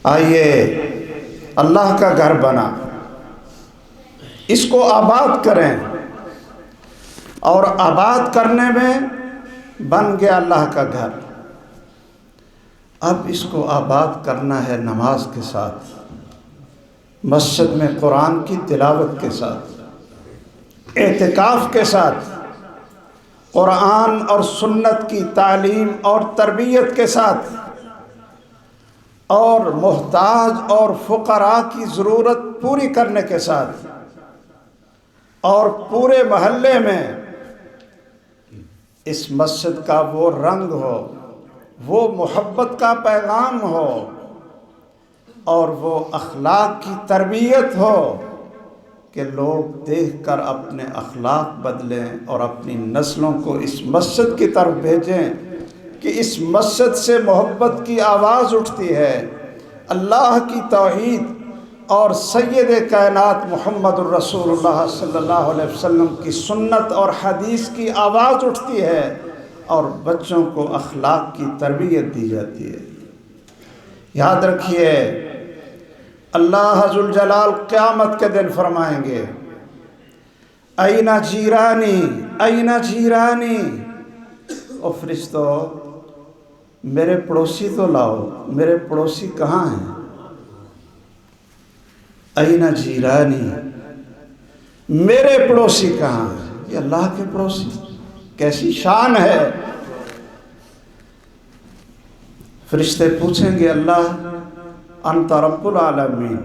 آئیے اللہ کا گھر بنا، اس کو آباد کریں، اور آباد کرنے میں بن گیا اللہ کا گھر۔ اب اس کو آباد کرنا ہے نماز کے ساتھ، مسجد میں قرآن کی تلاوت کے ساتھ، اعتکاف کے ساتھ، قرآن اور سنت کی تعلیم اور تربیت کے ساتھ، اور محتاج اور فقراء کی ضرورت پوری کرنے کے ساتھ، اور پورے محلے میں اس مسجد کا وہ رنگ ہو، وہ محبت کا پیغام ہو، اور وہ اخلاق کی تربیت ہو کہ لوگ دیکھ کر اپنے اخلاق بدلیں اور اپنی نسلوں کو اس مسجد کی طرف بھیجیں کہ اس مسجد سے محبت کی آواز اٹھتی ہے، اللہ کی توحید اور سید کائنات محمد الرسول اللہ صلی اللہ علیہ وسلم کی سنت اور حدیث کی آواز اٹھتی ہے، اور بچوں کو اخلاق کی تربیت دی جاتی ہے۔ یاد رکھیے، اللہ ذوالجلال قیامت کے دن فرمائیں گے، این جیرانی این جیرانی، او فرشتو میرے پڑوسی تو لاؤ، میرے پڑوسی کہاں ہیں؟ این جیرانی، میرے پڑوسی کہاں ہیں؟ یہ اللہ کے پڑوسی، کیسی شان ہے۔ فرشتے پوچھیں گے، اللہ انت رب العالمین،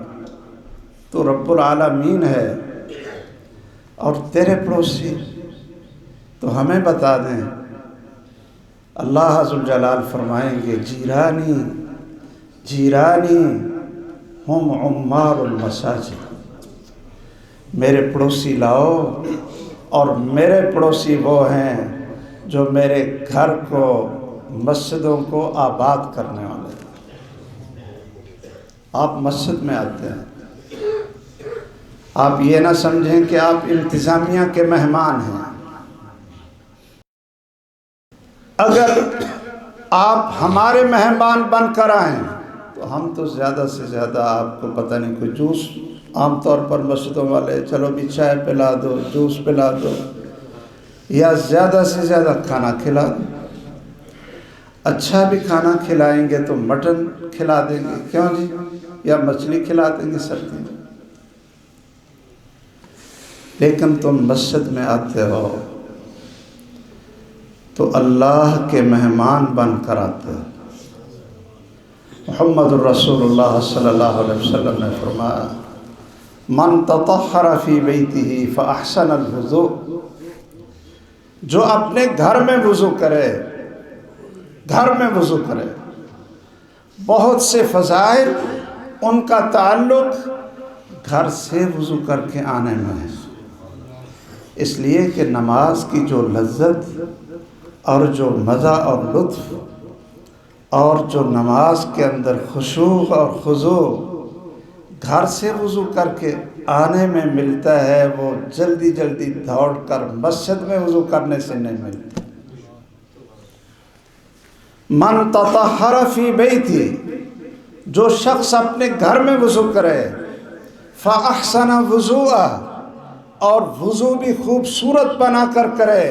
تو رب العالمین ہے، اور تیرے پڑوسی تو ہمیں بتا دیں۔ اللہ ذوالجلال فرمائیں گے، جیرانی جیرانی ہم عمار المساجد، میرے پڑوسی لاؤ، اور میرے پڑوسی وہ ہیں جو میرے گھر کو، مسجدوں کو آباد کرنے والے ہیں۔ آپ مسجد میں آتے ہیں، آپ یہ نہ سمجھیں کہ آپ انتظامیہ کے مہمان ہیں۔ اگر آپ ہمارے مہمان بن کر آئیں تو ہم تو زیادہ سے زیادہ آپ کو پتہ نہیں کوئی جوس، عام طور پر مسجدوں والے چلو بھی چائے پلا دو، جوس پلا دو، یا زیادہ سے زیادہ کھانا کھلا دو۔ اچھا بھی کھانا کھلائیں گے تو مٹن کھلا دیں گے، کیوں جی، یا مچھلی کھلا دیں گے سردی میں۔ لیکن تم مسجد میں آتے ہو تو اللہ کے مہمان بن کر آتے ہو۔ محمد الرسول اللہ صلی اللہ علیہ وسلم نے فرمایا، من تطہر فی بیتہ فاحسن الوضوء، جو اپنے گھر میں وضو کرے، گھر میں وضو کرے۔ بہت سے فضائل ان کا تعلق گھر سے وضو کر کے آنے میں ہے، اس لیے کہ نماز کی جو لذت اور جو مزہ اور لطف اور جو نماز کے اندر خشوع اور خضوع گھر سے وضو کر کے آنے میں ملتا ہے، وہ جلدی جلدی دوڑ کر مسجد میں وضو کرنے سے نہیں ملتا۔ من تطہر فی بیتہ، جو شخص اپنے گھر میں وضو کرے، فاحسن وضوءہ، اور وضو بھی خوبصورت بنا کر کرے،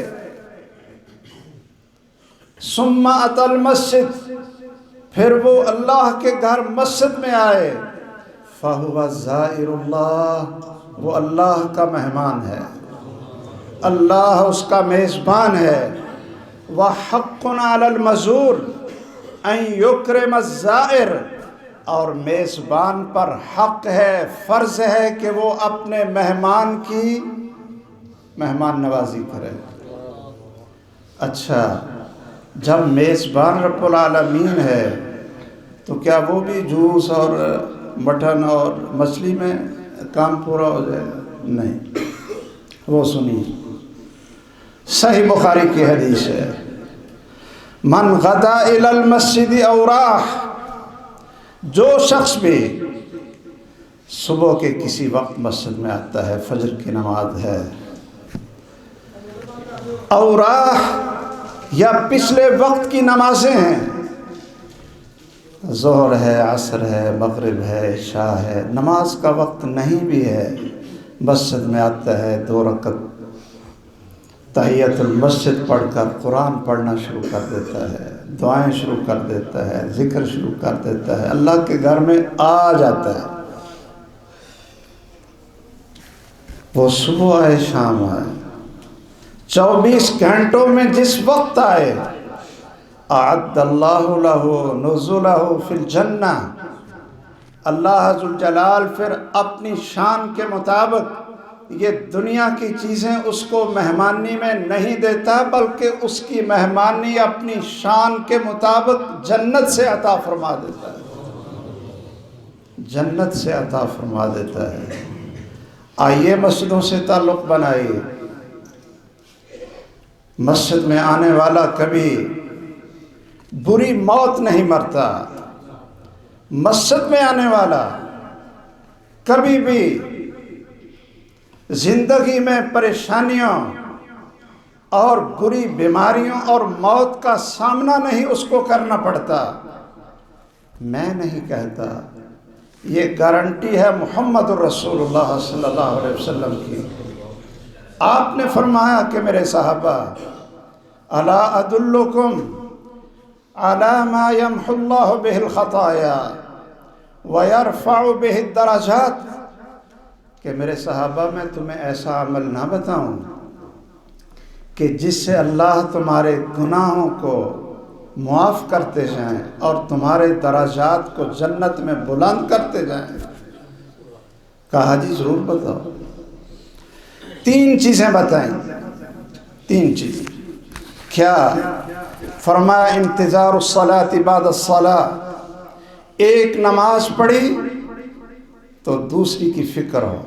ثم اتی المسجد، پھر وہ اللہ کے گھر مسجد میں آئے، فہو زائر اللہ، وہ اللہ کا مہمان ہے، اللہ اس کا میزبان ہے۔ وحق علی المزور ان یکرم الزائر، اور میزبان پر حق ہے، فرض ہے کہ وہ اپنے مہمان کی مہمان نوازی کرے۔ اچھا، جب میزبان رب العالمین ہے تو کیا وہ بھی جوس اور مٹن اور مچھلی میں کام پورا ہو جائے گا؟ نہیں۔ وہ سنیے، صحیح بخاری کی حدیث ہے، من غدا الی المسجد او راح، جو شخص بھی صبح کے کسی وقت مسجد میں آتا ہے، فجر کی نماز ہے، او راح، یا پچھلے وقت کی نمازیں ہیں، ظہر ہے، عصر ہے، مغرب ہے، عشاء ہے، نماز کا وقت نہیں بھی ہے، مسجد میں آتا ہے 2 رکعت تحیت المسجد پڑھ کر قرآن پڑھنا شروع کر دیتا ہے، دعائیں شروع کر دیتا ہے، ذکر شروع کر دیتا ہے، اللہ کے گھر میں آ جاتا ہے۔ وہ صبح آئے شام آئے، 24 گھنٹوں میں جس وقت آئے، اعد اللہ لہ نزلہ فی الجنہ، اللہ ذوالجلال پھر اپنی شان کے مطابق یہ دنیا کی چیزیں اس کو مہمانی میں نہیں دیتا، بلکہ اس کی مہمانی اپنی شان کے مطابق جنت سے عطا فرما دیتا ہے، جنت سے عطا فرما دیتا ہے۔ آئیے مسجدوں سے تعلق بنائیے، مسجد میں آنے والا کبھی بری موت نہیں مرتا، مسجد میں آنے والا کبھی بھی زندگی میں پریشانیوں اور بری بیماریوں اور موت کا سامنا نہیں اس کو کرنا پڑتا۔ میں نہیں کہتا، یہ گارنٹی ہے محمد الرسول اللہ صلی اللہ علیہ وسلم کی۔ آپ نے فرمایا کہ میرے صحابہ، الا ادلکم علی ما یمحو اللہ بہ الخطایا ویرفع بہ الدرجات، کہ میرے صحابہ میں تمہیں ایسا عمل نہ بتاؤں کہ جس سے اللہ تمہارے گناہوں کو معاف کرتے جائیں اور تمہارے درجات کو جنت میں بلند کرتے جائیں؟ کہا جی ضرور بتاؤ۔ 3 چیزیں بتائیں، 3 چیزیں۔ کیا؟ فرمایا انتظار الصلاۃ بعد الصلاۃ، ایک نماز پڑھی تو دوسری کی فکر ہو،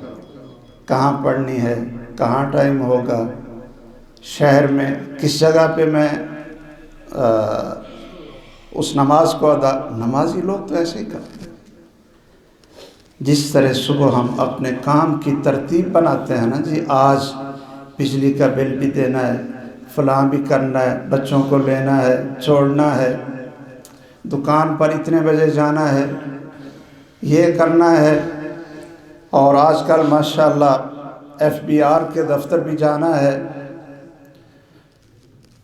کہاں پڑھنی ہے، کہاں ٹائم ہوگا، شہر میں کس جگہ پہ میں اس نماز کو ادا۔ نمازی لوگ تو ایسے ہی کرتے ہیں، جس طرح صبح ہم اپنے کام کی ترتیب بناتے ہیں نا جی، آج بجلی کا بل بھی دینا ہے، فلاں بھی کرنا ہے، بچوں کو لینا ہے، چھوڑنا ہے، دکان پر اتنے بجے جانا ہے، یہ کرنا ہے، اور آج کل ماشاءاللہ FBR کے دفتر بھی جانا ہے۔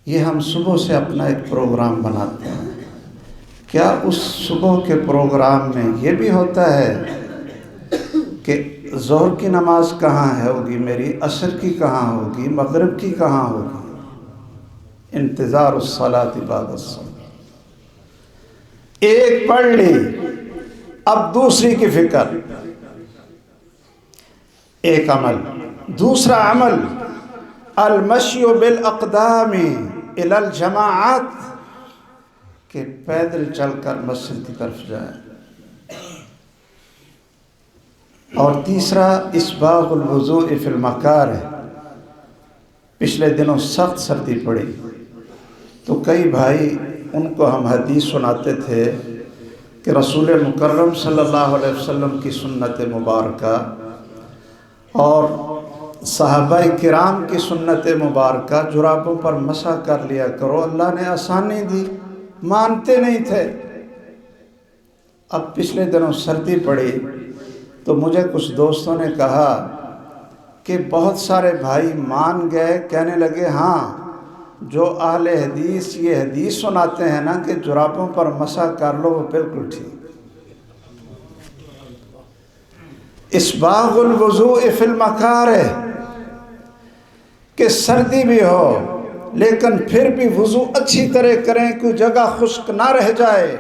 یہ ہم صبح سے اپنا ایک پروگرام بناتے ہیں۔ کیا اس صبح کے پروگرام میں یہ بھی ہوتا ہے کہ ظہر کی نماز کہاں ہوگی میری، عصر کی کہاں ہوگی، مغرب کی کہاں ہوگی؟ انتظار الصلاۃ بعد الصلاۃ، ایک پڑھ لی اب دوسری کی فکر، ایک عمل۔ دوسرا عمل المشی بالاقدام الی الجماعات، کہ پیدل چل کر مسجد کی طرف جائیں۔ اور تیسرا اسباغ الوضوء فی المکارہ، پچھلے دنوں سخت سردی پڑی تو کئی بھائی ان کو ہم حدیث سناتے تھے کہ رسول مکرم صلی اللہ علیہ وسلم کی سنت مبارکہ اور صحابہ کرام کی سنت مبارکہ، جرابوں پر مسح کر لیا کرو، اللہ نے آسانی دی، مانتے نہیں تھے۔ اب پچھلے دنوں سردی پڑی تو مجھے کچھ دوستوں نے کہا کہ بہت سارے بھائی مان گئے، کہنے لگے ہاں جو اہل حدیث یہ حدیث سناتے ہیں نا کہ جرابوں پر مسح کر لو، وہ بالکل ٹھیک۔ اسباغ الوضوء فی المکارہ، کہ سردی بھی ہو لیکن پھر بھی وضو اچھی طرح کریں، کوئی جگہ خشک نہ رہ جائے۔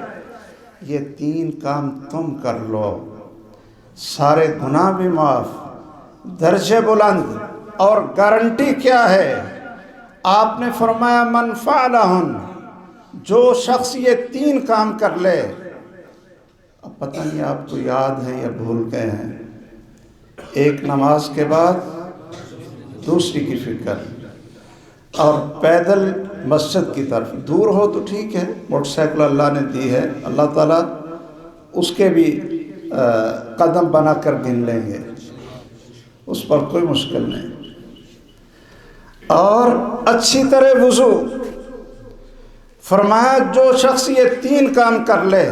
یہ 3 کام تم کر لو، سارے گناہ بھی معاف، درجے بلند، اور گارنٹی کیا ہے؟ آپ نے فرمایا من فعلہن، جو شخص یہ 3 کام کر لے، اب پتہ نہیں آپ کو یاد ہے یا بھول گئے ہیں، ایک نماز کے بعد دوسری کی فکر، اور پیدل مسجد کی طرف، دور ہو تو ٹھیک ہے، موٹر سائیکل اللہ نے دی ہے، اللہ تعالیٰ اس کے بھی قدم بنا کر گن لیں گے، اس پر کوئی مشکل نہیں۔ اور اچھی طرح وضو، فرمایا جو شخص یہ 3 کام کر لے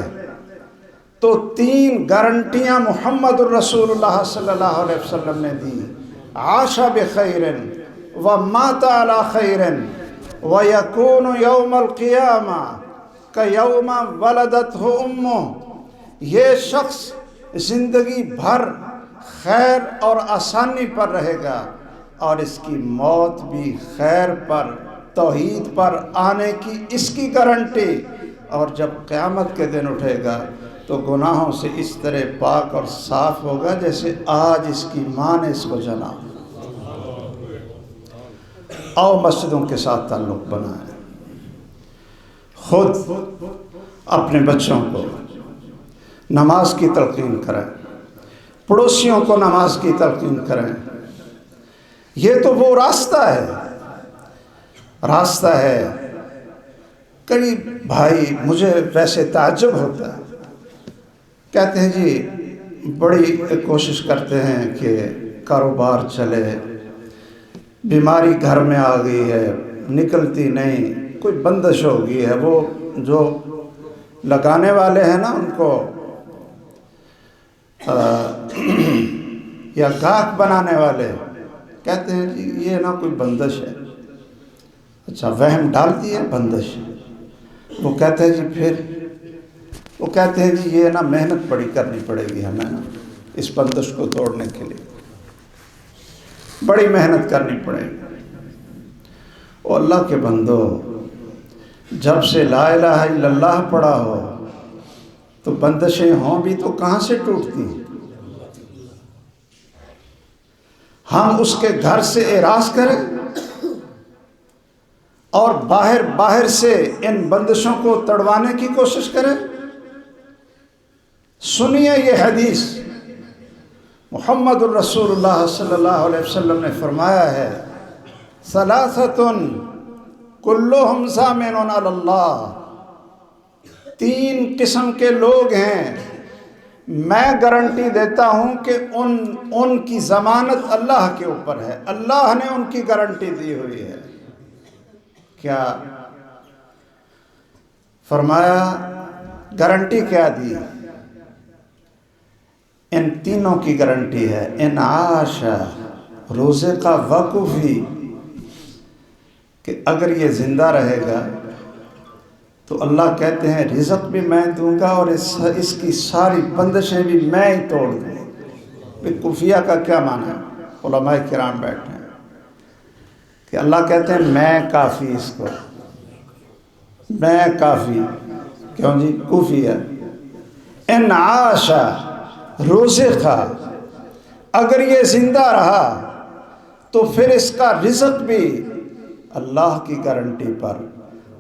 تو 3 گارنٹیاں محمد الرسول اللہ صلی اللہ علیہ وسلم نے دی، عاش بخیر ومات علی خیر ویکون یوم القیامہ کیوم ولدتہ امہ۔ یہ شخص زندگی بھر خیر اور آسانی پر رہے گا اور اس کی موت بھی خیر پر، توحید پر آنے کی اس کی گارنٹی، اور جب قیامت کے دن اٹھے گا تو گناہوں سے اس طرح پاک اور صاف ہوگا جیسے آج اس کی ماں نے اس کو جنا۔ اور مسجدوں کے ساتھ تعلق بنائیں، خود اپنے بچوں کو نماز کی تلقین کریں، پڑوسیوں کو نماز کی تلقین کریں۔ یہ تو وہ راستہ ہے۔ کئی بھائی مجھے ویسے تعجب ہوتا ہے، کہتے ہیں جی بڑی کوشش کرتے ہیں کہ کاروبار چلے، بیماری گھر میں آ گئی ہے، نکلتی نہیں، کوئی بندش ہو گئی ہے۔ وہ جو لگانے والے ہیں نا ان کو یا گاہک بنانے والے کہتے ہیں جی یہ نا کوئی بندش ہے۔ اچھا وہم ڈال دی ہے بندش، وہ کہتے ہیں جی پھر وہ کہتے ہیں جی یہ نا محنت بڑی کرنی پڑے گی ہمیں نا اس بندش کو توڑنے کے لیے، بڑی محنت کرنی پڑے گی۔ او اللہ کے بندو، جب سے لا الہ الا اللہ پڑھا ہو تو بندشیں ہوں بھی تو کہاں سے ٹوٹتی ہیں؟ ہم اس کے گھر سے اعراض کریں اور باہر سے ان بندشوں کو تڑوانے کی کوشش کریں۔ سنیے یہ حدیث، محمد الرسول اللہ صلی اللہ علیہ وسلم نے فرمایا ہے ثلاثۃ کلہم ضامن علی اللہ، 3 قسم کے لوگ ہیں میں گارنٹی دیتا ہوں کہ ان کی ضمانت اللہ کے اوپر ہے، اللہ نے ان کی گارنٹی دی ہوئی ہے۔ کیا فرمایا؟ گارنٹی کیا دی؟ ان تینوں کی گارنٹی ہے، ان عاش روزے کا وقوفی، کہ اگر یہ زندہ رہے گا تو اللہ کہتے ہیں رزق بھی میں دوں گا اور اس کی ساری بندشیں بھی میں ہی توڑ دوں۔ کفیہ کا کیا معنی ہے؟ علماء کرام بیٹھے ہیں کہ اللہ کہتے ہیں میں کافی، اس کو میں کافی، کیوں جی؟ کفیہ ان عاش رزق، اگر یہ زندہ رہا تو پھر اس کا رزق بھی اللہ کی گارنٹی پر،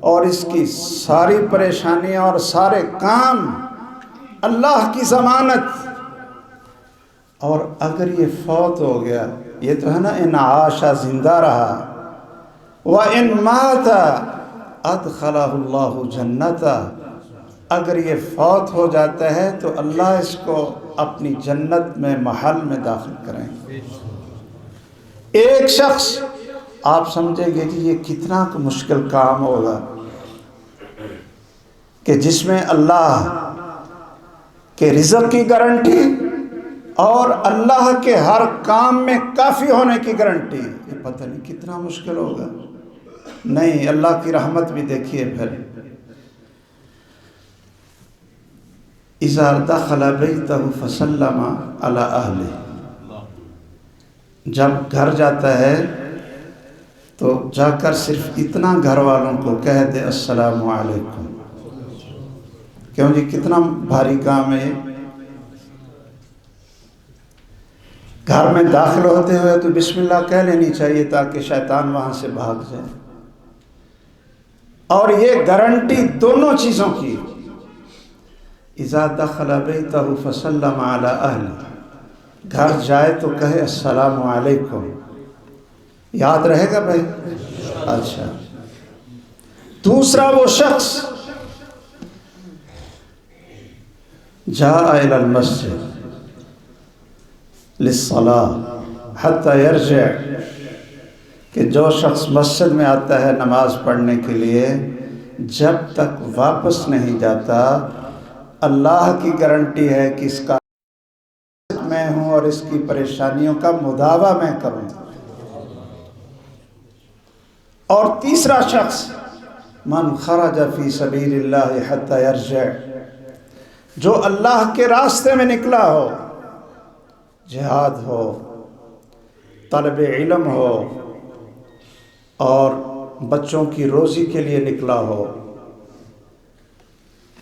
اور اس کی ساری پریشانیاں اور سارے کام اللہ کی ضمانت۔ اور اگر یہ فوت ہو گیا، یہ تو ہے نا ان عاش زندہ رہا، وَإِن مَاتَ أَدْخَلَهُ اللَّهُ جَنَّتَ، اگر یہ فوت ہو جاتا ہے تو اللہ اس کو اپنی جنت میں محل میں داخل کریں گے۔ ایک شخص آپ سمجھیں گے کہ یہ کتنا مشکل کام ہوگا کہ جس میں اللہ کے رزق کی گارنٹی اور اللہ کے ہر کام میں کافی ہونے کی گارنٹی، یہ پتہ نہیں کتنا مشکل ہوگا۔ نہیں، اللہ کی رحمت بھی دیکھیے پھر، اذا دخل بیتہ فسلم علی اہلہ، جب گھر جاتا ہے تو جا کر صرف اتنا گھر والوں کو کہہ دے السلام علیکم۔ کیوں جی؟ کتنا بھاری کام ہے۔ گھر میں داخل ہوتے ہوئے تو بسم اللہ کہہ لینی چاہیے تاکہ شیطان وہاں سے بھاگ جائے۔ اور یہ گارنٹی دونوں چیزوں کی، اذا دخل بیتہ فسلم علی اہلہ، گھر جائے تو کہے السلام علیکم۔ یاد رہے گا بھائی؟ اچھا، دوسرا وہ شخص جاء الی المسجد للصلاة حتی یرجع، کہ جو شخص مسجد میں آتا ہے نماز پڑھنے کے لیے، جب تک واپس نہیں جاتا اللہ کی گارنٹی ہے کہ اس کا میں ہوں اور اس کی پریشانیوں کا مداوع میں کروں۔ اور تیسرا شخص من خرج فی سبیل اللہ حتی یرجع، جو اللہ کے راستے میں نکلا ہو، جہاد ہو، طلب علم ہو، اور بچوں کی روزی کے لیے نکلا ہو،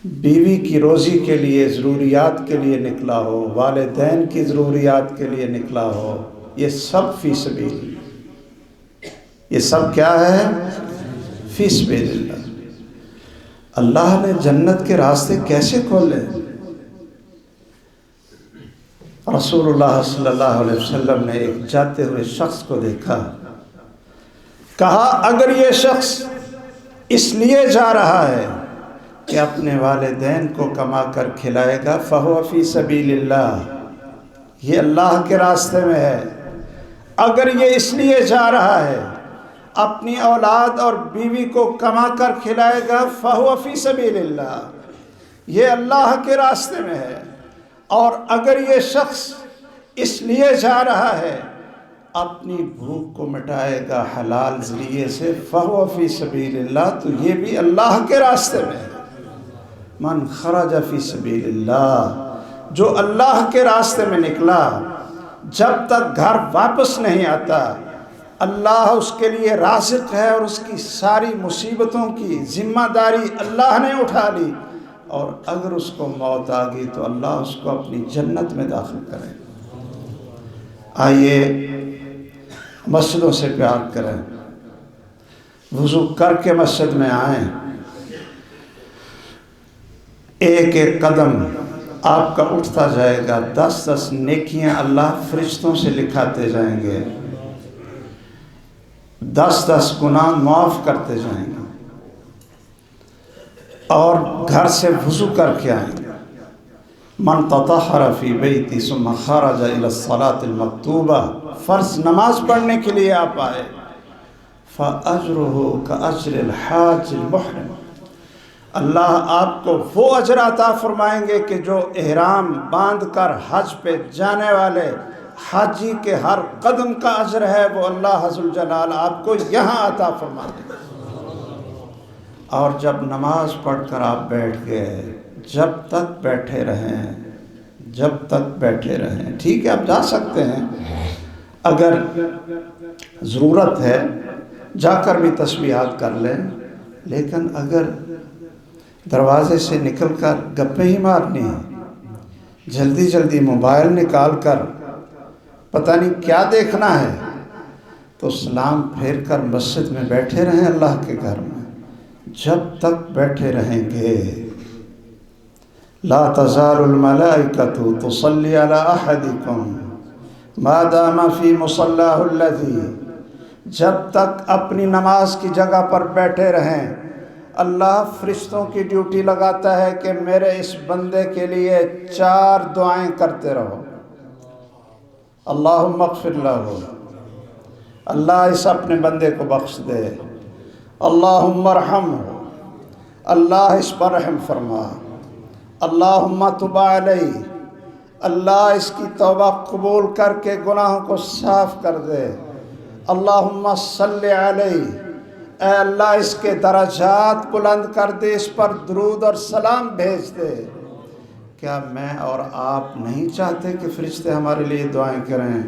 بیوی کی روزی کے لیے، ضروریات کے لیے نکلا ہو، والدین کی ضروریات کے لیے نکلا ہو، یہ سب فی سبیل، یہ سب کیا ہے؟ فی سبیل اللہ۔ اللہ نے جنت کے راستے کیسے کھولے؟ رسول اللہ صلی اللہ علیہ وسلم نے ایک جاتے ہوئے شخص کو دیکھا، کہا اگر یہ شخص اس لیے جا رہا ہے کہ اپنے والدین کو کما کر کھلائے گا فہو فی سبیل اللہ، یہ اللہ کے راستے میں ہے۔ اگر یہ اس لیے جا رہا ہے اپنی اولاد اور بیوی کو کما کر کھلائے گا فہو فی سبیل اللہ، یہ اللہ کے راستے میں ہے۔ اور اگر یہ شخص اس لیے جا رہا ہے اپنی بھوک کو مٹائے گا حلال ذریعے سے فہو فی سبیل اللہ، تو یہ بھی اللہ کے راستے میں ہے۔ من خرج فی سبیل اللہ، جو اللہ کے راستے میں نکلا، جب تک گھر واپس نہیں آتا اللہ اس کے لیے رازق ہے، اور اس کی ساری مصیبتوں کی ذمہ داری اللہ نے اٹھا لی، اور اگر اس کو موت آ گئی تو اللہ اس کو اپنی جنت میں داخل کرے۔ آئیے مسجدوں سے پیار کریں، وضو کر کے مسجد میں آئیں، ایک ایک قدم آپ کا اٹھتا جائے گا، 10 نیکیاں اللہ فرشتوں سے لکھاتے جائیں گے، 10 گناہ معاف کرتے جائیں گے۔ اور گھر سے وضو کر کے آئیں، من تطہر فی بیتی ثم خرج الی الصلاۃ المکتوبہ، فرض نماز پڑھنے کے لیے آپ آئے، فاجرہ کاجر الحاج المحرم، اللہ آپ کو وہ اجر عطا فرمائیں گے کہ جو احرام باندھ کر حج پہ جانے والے حاجی کے ہر قدم کا اجر ہے، وہ اللہ عز وجل آپ کو یہاں عطا فرما دیں گے۔ اور جب نماز پڑھ کر آپ بیٹھ گئے، جب تک بیٹھے رہیں، جب تک بیٹھے رہیں، ٹھیک ہے آپ جا سکتے ہیں، اگر ضرورت ہے جا کر بھی تسبیحات کر لیں، لیکن اگر دروازے سے نکل کر گپیں ہی مارنی ہیں، جلدی جلدی موبائل نکال کر پتہ نہیں کیا دیکھنا ہے، تو سلام پھیر کر مسجد میں بیٹھے رہیں اللہ کے گھر میں، جب تک بیٹھے رہیں گے۔ لا تزال الملائکۃ تصلی علی احدکم ما دام فی مصلاہ الذی، جب تک اپنی نماز کی جگہ پر بیٹھے رہیں اللہ فرشتوں کی ڈیوٹی لگاتا ہے کہ میرے اس بندے کے لیے 4 دعائیں کرتے رہو، اللہم اغفر لہ، اللہ اس اپنے بندے کو بخش دے، اللہم ارحمہ، اللہ اس پر رحم فرما، اللہم تب علیہ، اللہ اس کی توبہ قبول کر کے گناہوں کو صاف کر دے، اللہم صلی علیہ، اے اللہ اس کے درجات بلند کر دے، اس پر درود اور سلام بھیج دے۔ کیا میں اور آپ نہیں چاہتے کہ فرشتے ہمارے لیے دعائیں کریں؟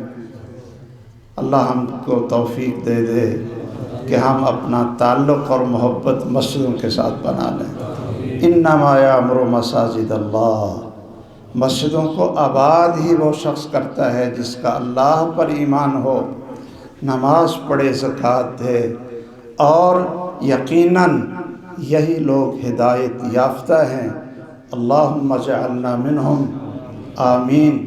اللہ ہم کو توفیق دے دے کہ ہم اپنا تعلق اور محبت مسجدوں کے ساتھ بنا لیں۔ انما یعمر مساجد اللہ، مسجدوں کو آباد ہی وہ شخص کرتا ہے جس کا اللہ پر ایمان ہو، نماز پڑھے، زکوٰۃ دے، اور یقیناً یہی لوگ ہدایت یافتہ ہیں۔ اللہم اجعلنا منہم، آمین۔